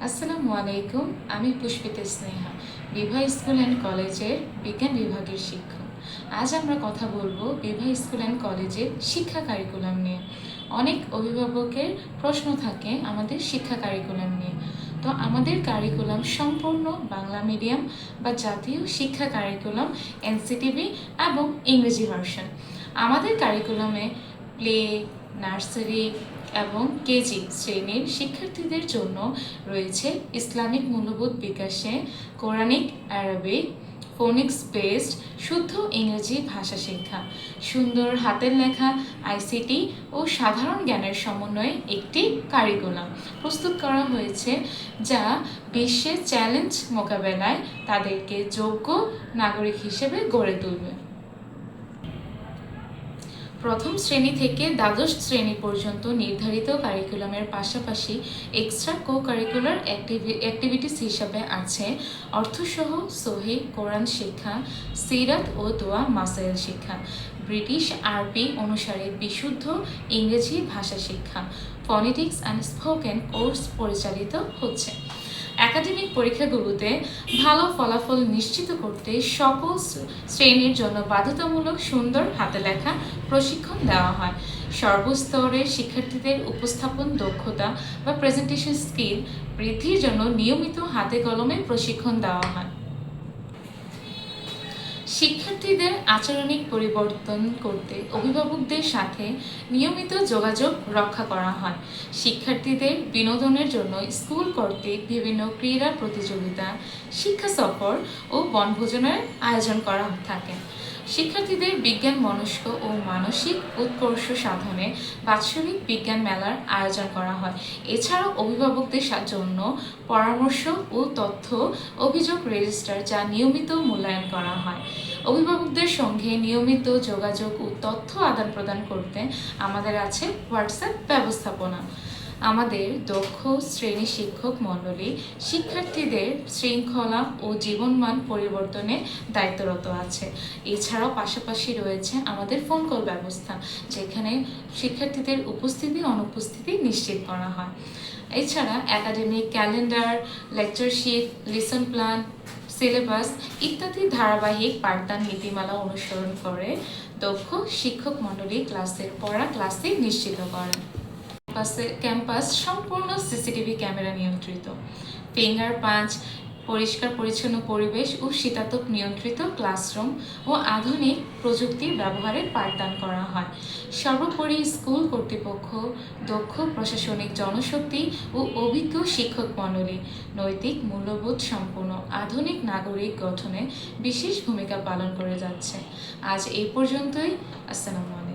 আসসালামু আলাইকুম। আমি পুষ্পিতা স্নেহা, বিভা স্কুল অ্যান্ড কলেজের বিজ্ঞান বিভাগের শিক্ষক। আজ আমরা কথা বলবো বিভা স্কুল অ্যান্ড কলেজের শিক্ষা কারিকুলাম নিয়ে। অনেক অভিভাবকের প্রশ্ন থাকে আমাদের শিক্ষা কারিকুলাম নিয়ে। তো আমাদের কারিকুলাম সম্পূর্ণ বাংলা মিডিয়াম বা জাতীয় শিক্ষা কারিকুলাম, এনসিটিভি এবং ইংরেজি ভার্সন। আমাদের কারিকুলামে প্লে, নার্সারি এবং কেজি শ্রেণীর শিক্ষার্থীদের জন্য রয়েছে ইসলামিক মূল্যবোধ বিকাশে কোরআনিক, আরবিক, ফোনিক্স বেসড শুদ্ধ ইংরেজি ভাষা শিক্ষা, সুন্দর হাতের লেখা, আইসিটি ও সাধারণ জ্ঞানের সমন্বয়ে একটি কারিকুলাম প্রস্তুত করা হয়েছে, যা বিশ্বের চ্যালেঞ্জ মোকাবেলায় তাদেরকে যোগ্য নাগরিক হিসেবে গড়ে তুলবে। প্রথম শ্রেণী থেকে দ্বাদশ শ্রেণী পর্যন্ত নির্ধারিত কারিকুলামের পাশাপাশি এক্সট্রা কো কারিকুলার অ্যাক্টিভিটিস হিসাবে আছে অর্থসহ সহি কোরআন শিক্ষা, সিরাত ও দোয়া মাসাইল শিক্ষা, ব্রিটিশ আরবি অনুসারে বিশুদ্ধ ইংরেজি ভাষা শিক্ষা, ফনেটিক্স অ্যান্ড স্পোকেন কোর্স পরিচালিত হচ্ছে। একাডেমিক পরীক্ষাগুলোতে ভালো ফলাফল নিশ্চিত করতে সকল শ্রেণীর জন্য বাধ্যতামূলক সুন্দর হাতে লেখা প্রশিক্ষণ দেওয়া হয়। সর্বস্তরের শিক্ষার্থীদের উপস্থাপন দক্ষতা বা প্রেজেন্টেশন স্কিল বৃদ্ধির জন্য নিয়মিত হাতে কলমে প্রশিক্ষণ দেওয়া হয়। শিক্ষার্থীদের আচরণিক পরিবর্তন করতে অভিভাবকদের সাথে নিয়মিত যোগাযোগ রক্ষা করা হয়। শিক্ষার্থীদের বিনোদনের জন্য স্কুল কর্তৃক বিভিন্ন ক্রীড়া প্রতিযোগিতা, শিক্ষা সফর ও বনভোজনের আয়োজন করা থাকে। শিক্ষার্থীদের বিজ্ঞান মনস্ক ও মানসিক উৎকর্ষ সাধনে বাৎসরিক বিজ্ঞান মেলার আয়োজন করা হয়। এছাড়াও অভিভাবকদের জন্য পরামর্শ ও তথ্য অভিযোগ রেজিস্টার, যা নিয়মিত মূল্যায়ন করা হয়। অভিভাবকদের সঙ্গে নিয়মিত যোগাযোগ ও তথ্য আদান প্রদান করতে আমাদের আছে হোয়াটসঅ্যাপ ব্যবস্থাপনা। আমাদের দক্ষ শ্রেণী শিক্ষক মণ্ডলী শিক্ষার্থীদের শৃঙ্খলা ও জীবনমান পরিবর্তনে দায়িত্বরত আছে। এছাড়াও পাশাপাশি রয়েছে আমাদের ফোন কল ব্যবস্থা, যেখানে শিক্ষার্থীদের উপস্থিতি অনুপস্থিতি নিশ্চিত করা হয়। এছাড়া academic calendar, lecture sheet, lesson plan, syllabus ইত্যাদি ধারাবাহিক পাঠদান নীতিমালা অনুসরণ করে দক্ষ শিক্ষক মণ্ডলী ক্লাসের পড়া ক্লাসে নিশ্চিত করেন। ক্যাম্পাস সম্পূর্ণ সিসিটিভি ক্যামেরা নিয়ন্ত্রিত, ফিঙ্গার পাঞ্চ, পরিষ্কার পরিচ্ছন্ন পরিবেশ ও শীতাতপ নিয়ন্ত্রিত ক্লাসরুম ও আধুনিক প্রযুক্তির ব্যবহারে পাঠদান করা হয়। সর্বোপরি স্কুল কর্তৃপক্ষ, দক্ষ প্রশাসনিক জনশক্তি ও অভিজ্ঞ শিক্ষক মণ্ডলী নৈতিক মূল্যবোধ সম্পন্ন আধুনিক নাগরিক গঠনে বিশেষ ভূমিকা পালন করে যাচ্ছে। আজ এই পর্যন্তই। আসসালামু আলাইকুম।